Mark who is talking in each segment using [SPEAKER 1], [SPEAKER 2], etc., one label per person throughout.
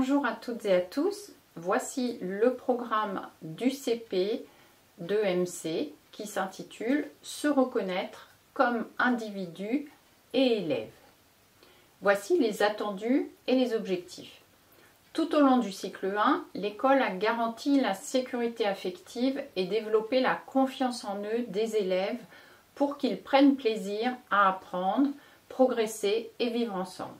[SPEAKER 1] Bonjour à toutes et à tous, voici le programme du CP de MC qui s'intitule « Se reconnaître comme individu et élève ». Voici les attendus et les objectifs. Tout au long du cycle 1, l'école a garanti la sécurité affective et développé la confiance en eux des élèves pour qu'ils prennent plaisir à apprendre, progresser et vivre ensemble.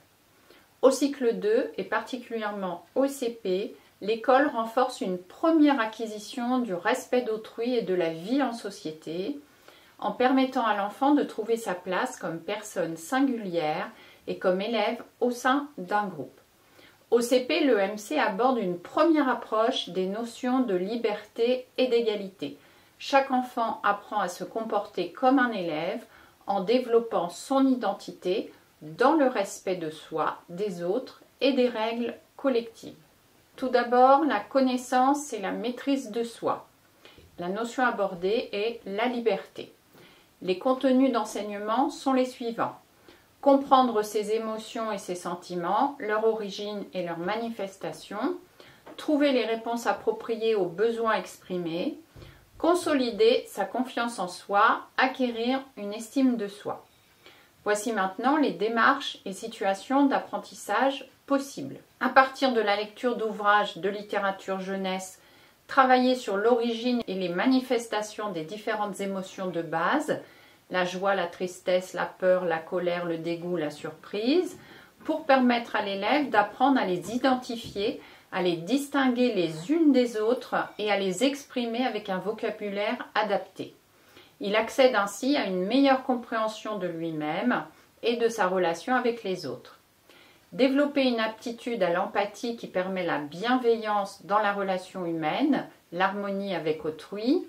[SPEAKER 1] Au cycle 2 et particulièrement au CP, l'école renforce une première acquisition du respect d'autrui et de la vie en société en permettant à l'enfant de trouver sa place comme personne singulière et comme élève au sein d'un groupe. Au CP, le MC aborde une première approche des notions de liberté et d'égalité. Chaque enfant apprend à se comporter comme un élève en développant son identité dans le respect de soi, des autres et des règles collectives. Tout d'abord, la connaissance et la maîtrise de soi. La notion abordée est la liberté. Les contenus d'enseignement sont les suivants. Comprendre ses émotions et ses sentiments, leur origine et leur manifestation, trouver les réponses appropriées aux besoins exprimés, consolider sa confiance en soi, acquérir une estime de soi. Voici maintenant les démarches et situations d'apprentissage possibles. À partir de la lecture d'ouvrages de littérature jeunesse, travailler sur l'origine et les manifestations des différentes émotions de base, la joie, la tristesse, la peur, la colère, le dégoût, la surprise, pour permettre à l'élève d'apprendre à les identifier, à les distinguer les unes des autres et à les exprimer avec un vocabulaire adapté. Il accède ainsi à une meilleure compréhension de lui-même et de sa relation avec les autres. Développer une aptitude à l'empathie qui permet la bienveillance dans la relation humaine, l'harmonie avec autrui,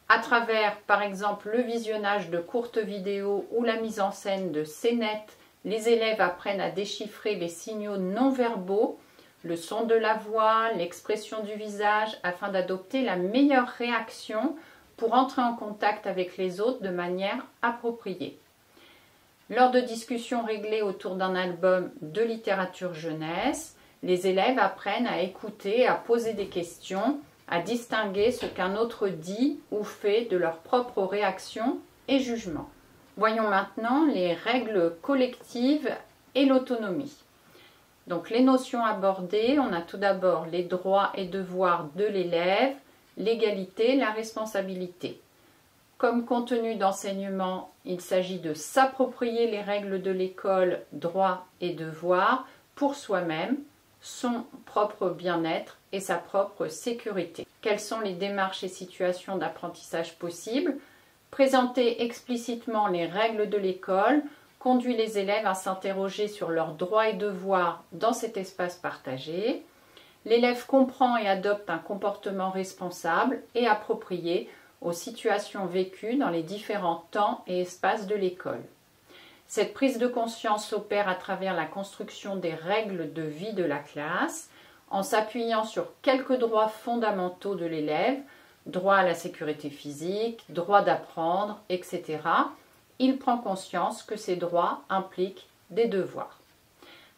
[SPEAKER 1] à travers par exemple le visionnage de courtes vidéos ou la mise en scène de scénettes, les élèves apprennent à déchiffrer les signaux non verbaux, le son de la voix, l'expression du visage, afin d'adopter la meilleure réaction pour entrer en contact avec les autres de manière appropriée. Lors de discussions réglées autour d'un album de littérature jeunesse, les élèves apprennent à écouter, à poser des questions, à distinguer ce qu'un autre dit ou fait de leur propre réaction et jugement. Voyons maintenant les règles collectives et l'autonomie. Donc les notions abordées, on a tout d'abord les droits et devoirs de l'élève, l'égalité, la responsabilité. Comme contenu d'enseignement, il s'agit de s'approprier les règles de l'école, droits et devoirs pour soi-même, son propre bien-être et sa propre sécurité. Quelles sont les démarches et situations d'apprentissage possibles? Présenter explicitement les règles de l'école conduit les élèves à s'interroger sur leurs droits et devoirs dans cet espace partagé. L'élève comprend et adopte un comportement responsable et approprié aux situations vécues dans les différents temps et espaces de l'école. Cette prise de conscience s'opère à travers la construction des règles de vie de la classe, en s'appuyant sur quelques droits fondamentaux de l'élève, droit à la sécurité physique, droit d'apprendre, etc. Il prend conscience que ces droits impliquent des devoirs.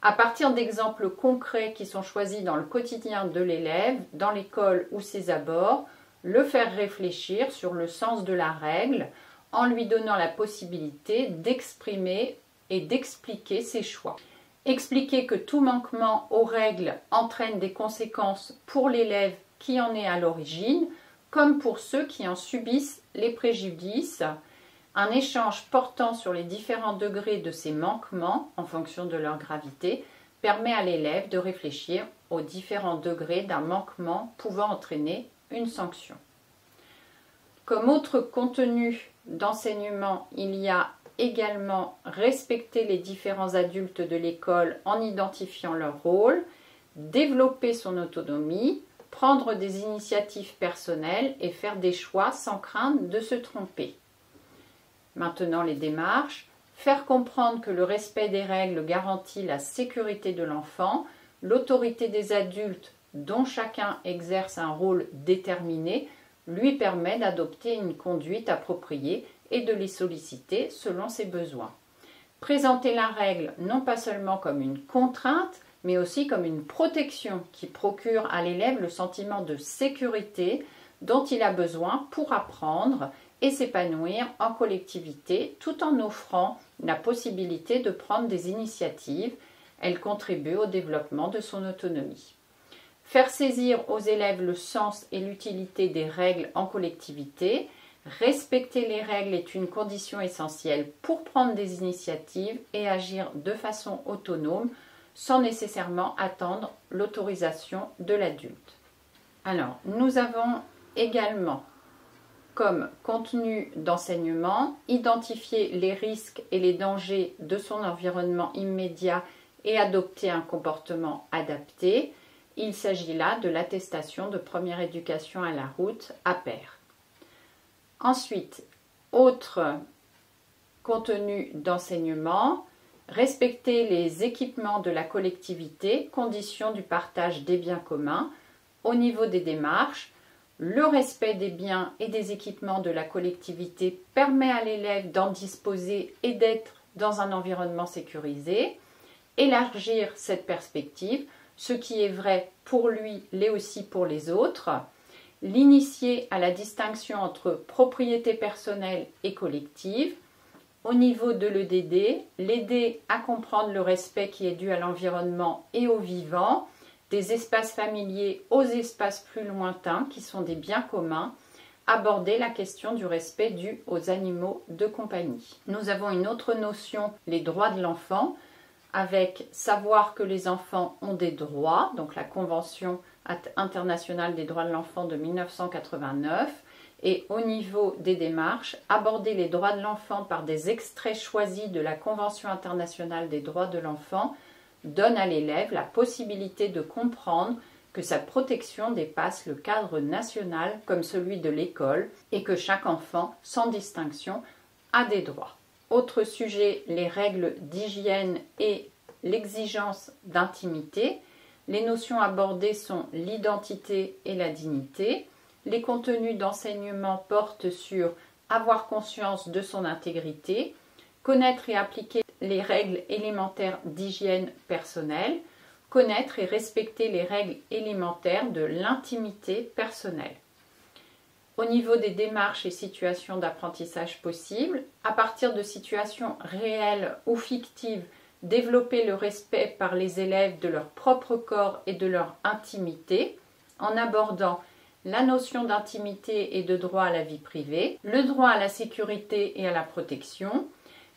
[SPEAKER 1] À partir d'exemples concrets qui sont choisis dans le quotidien de l'élève, dans l'école ou ses abords, le faire réfléchir sur le sens de la règle en lui donnant la possibilité d'exprimer et d'expliquer ses choix. Expliquer que tout manquement aux règles entraîne des conséquences pour l'élève qui en est à l'origine, comme pour ceux qui en subissent les préjudices. Un échange portant sur les différents degrés de ces manquements, en fonction de leur gravité, permet à l'élève de réfléchir aux différents degrés d'un manquement pouvant entraîner une sanction. Comme autre contenu d'enseignement, il y a également respecter les différents adultes de l'école en identifiant leur rôle, développer son autonomie, prendre des initiatives personnelles et faire des choix sans crainte de se tromper. Maintenant les démarches. Faire comprendre que le respect des règles garantit la sécurité de l'enfant, l'autorité des adultes dont chacun exerce un rôle déterminé lui permet d'adopter une conduite appropriée et de les solliciter selon ses besoins. Présenter la règle non pas seulement comme une contrainte, mais aussi comme une protection qui procure à l'élève le sentiment de sécurité dont il a besoin pour apprendre et s'épanouir en collectivité, tout en offrant la possibilité de prendre des initiatives. Elle contribue au développement de son autonomie. Faire saisir aux élèves le sens et l'utilité des règles en collectivité. Respecter les règles est une condition essentielle pour prendre des initiatives et agir de façon autonome sans nécessairement attendre l'autorisation de l'adulte. Alors, nous avons également comme contenu d'enseignement identifier les risques et les dangers de son environnement immédiat et adopter un comportement adapté. Il s'agit là de l'attestation de première éducation à la route APER. Ensuite, autre contenu d'enseignement, respecter les équipements de la collectivité, condition du partage des biens communs. Au niveau des démarches, le respect des biens et des équipements de la collectivité permet à l'élève d'en disposer et d'être dans un environnement sécurisé. Élargir cette perspective, ce qui est vrai pour lui, l'est aussi pour les autres. L'initier à la distinction entre propriété personnelle et collective. Au niveau de l'EDD, l'aider à comprendre le respect qui est dû à l'environnement et au vivant, des espaces familiers aux espaces plus lointains qui sont des biens communs, aborder la question du respect dû aux animaux de compagnie. Nous avons une autre notion, les droits de l'enfant, avec savoir que les enfants ont des droits, donc la Convention internationale des droits de l'enfant de 1989, et au niveau des démarches, aborder les droits de l'enfant par des extraits choisis de la Convention internationale des droits de l'enfant donne à l'élève la possibilité de comprendre que sa protection dépasse le cadre national comme celui de l'école et que chaque enfant, sans distinction, a des droits. Autre sujet, les règles d'hygiène et l'exigence d'intimité. Les notions abordées sont l'identité et la dignité. Les contenus d'enseignement portent sur avoir conscience de son intégrité, connaître et appliquer les règles élémentaires d'hygiène personnelle, connaître et respecter les règles élémentaires de l'intimité personnelle. Au niveau des démarches et situations d'apprentissage possibles, à partir de situations réelles ou fictives, développer le respect par les élèves de leur propre corps et de leur intimité, en abordant la notion d'intimité et de droit à la vie privée, le droit à la sécurité et à la protection,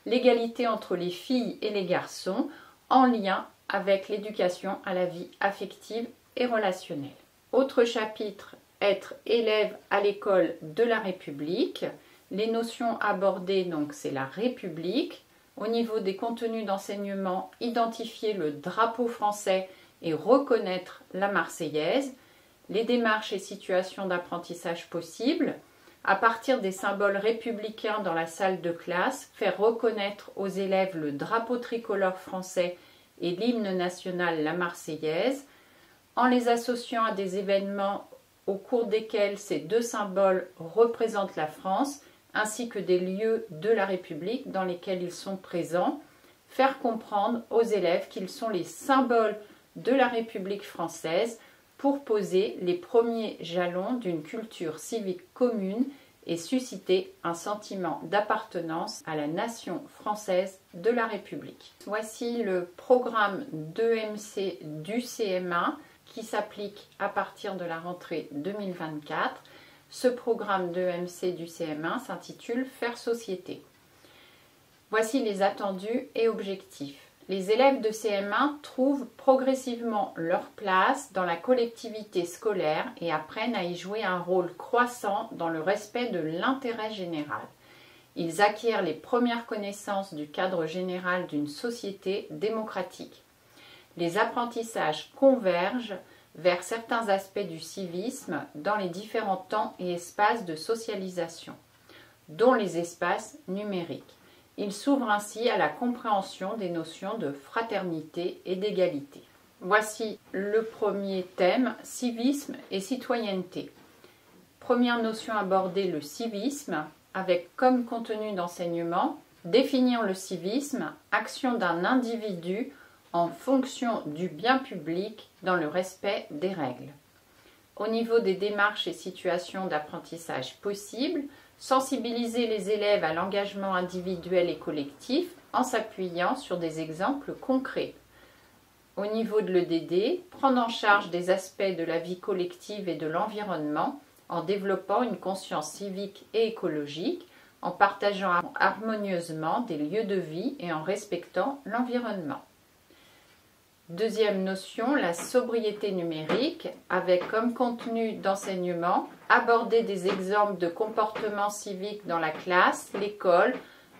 [SPEAKER 1] l'égalité entre les filles et les garçons, en lien avec l'éducation à la vie affective et relationnelle. Autre chapitre, être élève à l'école de la République. Les notions abordées, donc, c'est la République. Au niveau des contenus d'enseignement, identifier le drapeau français et reconnaître la Marseillaise. Les démarches et situations d'apprentissage possibles. À partir des symboles républicains dans la salle de classe, faire reconnaître aux élèves le drapeau tricolore français et l'hymne national, la Marseillaise, en les associant à des événements au cours desquels ces deux symboles représentent la France, ainsi que des lieux de la République dans lesquels ils sont présents, faire comprendre aux élèves qu'ils sont les symboles de la République française pour poser les premiers jalons d'une culture civique commune et susciter un sentiment d'appartenance à la nation française de la République. Voici le programme d'EMC du CM1 qui s'applique à partir de la rentrée 2024. Ce programme d'EMC du CM1 s'intitule « Faire société ». Voici les attendus et objectifs. Les élèves de CM1 trouvent progressivement leur place dans la collectivité scolaire et apprennent à y jouer un rôle croissant dans le respect de l'intérêt général. Ils acquièrent les premières connaissances du cadre général d'une société démocratique. Les apprentissages convergent vers certains aspects du civisme dans les différents temps et espaces de socialisation, dont les espaces numériques. Il s'ouvre ainsi à la compréhension des notions de fraternité et d'égalité. Voici le premier thème, civisme et citoyenneté. Première notion abordée, le civisme, avec comme contenu d'enseignement, définir le civisme, action d'un individu en fonction du bien public dans le respect des règles. Au niveau des démarches et situations d'apprentissage possibles, sensibiliser les élèves à l'engagement individuel et collectif en s'appuyant sur des exemples concrets. Au niveau de l'EDD, prendre en charge des aspects de la vie collective et de l'environnement en développant une conscience civique et écologique, en partageant harmonieusement des lieux de vie et en respectant l'environnement. Deuxième notion, la sobriété numérique, avec comme contenu d'enseignement aborder des exemples de comportements civiques dans la classe, l'école,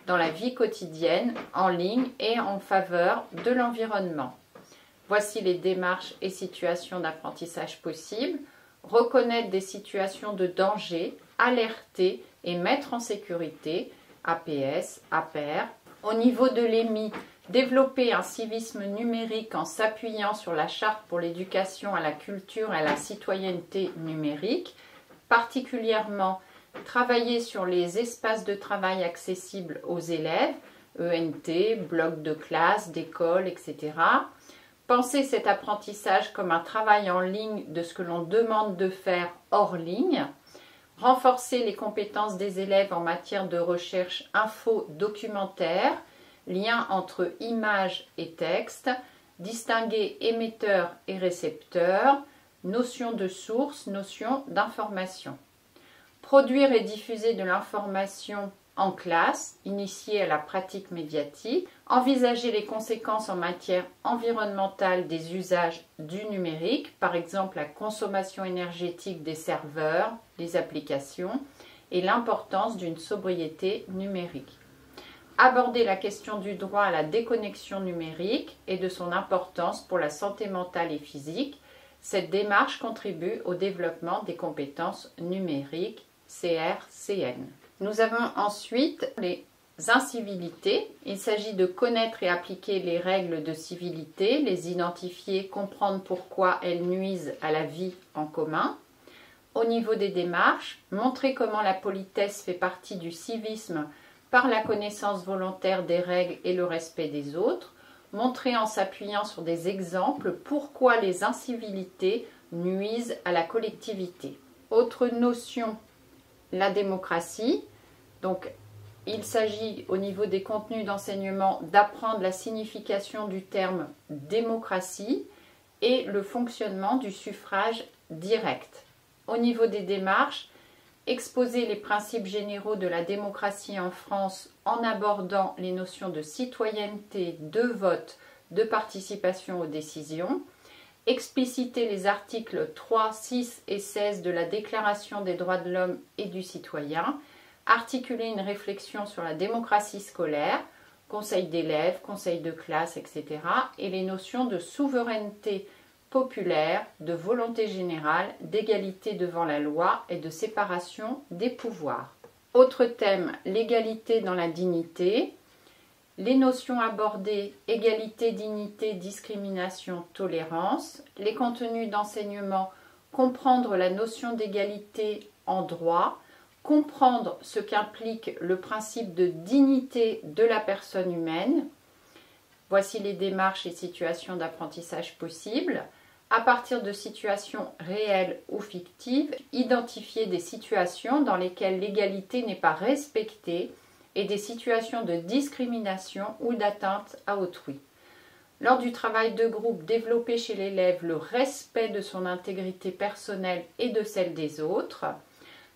[SPEAKER 1] dans la vie quotidienne, en ligne et en faveur de l'environnement. Voici les démarches et situations d'apprentissage possibles. Reconnaître des situations de danger, alerter et mettre en sécurité, APS, APR. Au niveau de l'EMI, développer un civisme numérique en s'appuyant sur la charte pour l'éducation à la culture et à la citoyenneté numérique, particulièrement travailler sur les espaces de travail accessibles aux élèves, ENT, blocs de classe, d'école, etc. Penser cet apprentissage comme un travail en ligne de ce que l'on demande de faire hors ligne. Renforcer les compétences des élèves en matière de recherche info-documentaire, lien entre images et texte, distinguer émetteur et récepteur, notion de source, notion d'information. Produire et diffuser de l'information en classe, initier à la pratique médiatique, envisager les conséquences en matière environnementale des usages du numérique, par exemple la consommation énergétique des serveurs, des applications, et l'importance d'une sobriété numérique. Aborder la question du droit à la déconnexion numérique et de son importance pour la santé mentale et physique. Cette démarche contribue au développement des compétences numériques CRCN. Nous avons ensuite les incivilités. Il s'agit de connaître et appliquer les règles de civilité, les identifier, comprendre pourquoi elles nuisent à la vie en commun. Au niveau des démarches, montrer comment la politesse fait partie du civisme par la connaissance volontaire des règles et le respect des autres. Montrer en s'appuyant sur des exemples pourquoi les incivilités nuisent à la collectivité. Autre notion, la démocratie. Donc, il s'agit au niveau des contenus d'enseignement d'apprendre la signification du terme démocratie et le fonctionnement du suffrage direct. Au niveau des démarches, exposer les principes généraux de la démocratie en France en abordant les notions de citoyenneté, de vote, de participation aux décisions. Expliciter les articles 3, 6 et 16 de la Déclaration des droits de l'homme et du citoyen. Articuler une réflexion sur la démocratie scolaire, conseil d'élèves, conseil de classe, etc. et les notions de souveraineté populaire, de volonté générale, d'égalité devant la loi et de séparation des pouvoirs. Autre thème, l'égalité dans la dignité. Les notions abordées, égalité, dignité, discrimination, tolérance. Les contenus d'enseignement, comprendre la notion d'égalité en droit, comprendre ce qu'implique le principe de dignité de la personne humaine. Voici les démarches et situations d'apprentissage possibles. À partir de situations réelles ou fictives, identifier des situations dans lesquelles l'égalité n'est pas respectée et des situations de discrimination ou d'atteinte à autrui. Lors du travail de groupe, développer chez l'élève le respect de son intégrité personnelle et de celle des autres,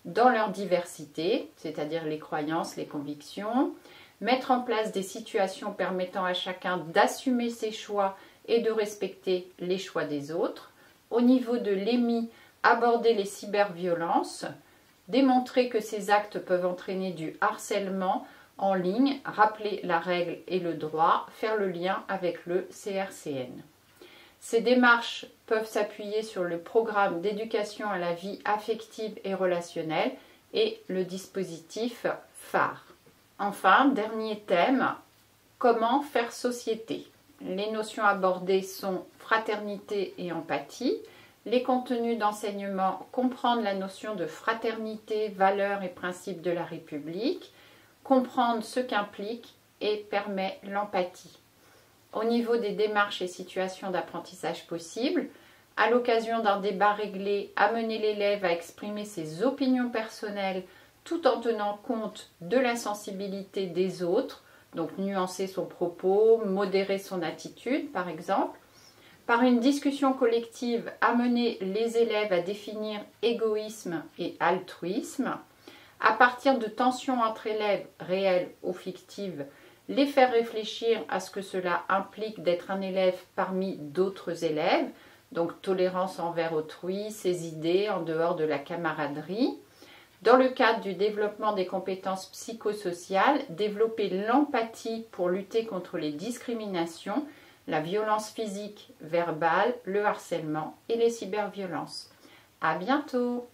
[SPEAKER 1] dans leur diversité, c'est-à-dire les croyances, les convictions, mettre en place des situations permettant à chacun d'assumer ses choix et de respecter les choix des autres. Au niveau de l'EMI, aborder les cyberviolences, démontrer que ces actes peuvent entraîner du harcèlement en ligne, rappeler la règle et le droit, faire le lien avec le CRCN. Ces démarches peuvent s'appuyer sur le programme d'éducation à la vie affective et relationnelle et le dispositif phare. Enfin, dernier thème, comment faire société. Les notions abordées sont fraternité et empathie. Les contenus d'enseignement, comprendre la notion de fraternité, valeurs et principes de la République, comprendre ce qu'implique et permet l'empathie. au niveau des démarches et situations d'apprentissage possibles. À l'occasion d'un débat réglé, amener l'élève à exprimer ses opinions personnelles tout en tenant compte de la sensibilité des autres, donc nuancer son propos, modérer son attitude par exemple. Par une discussion collective, amener les élèves à définir égoïsme et altruisme. À partir de tensions entre élèves réelles ou fictives, les faire réfléchir à ce que cela implique d'être un élève parmi d'autres élèves, donc tolérance envers autrui, ses idées en dehors de la camaraderie. Dans le cadre du développement des compétences psychosociales, développer l'empathie pour lutter contre les discriminations, la violence physique, verbale, le harcèlement et les cyberviolences. À bientôt!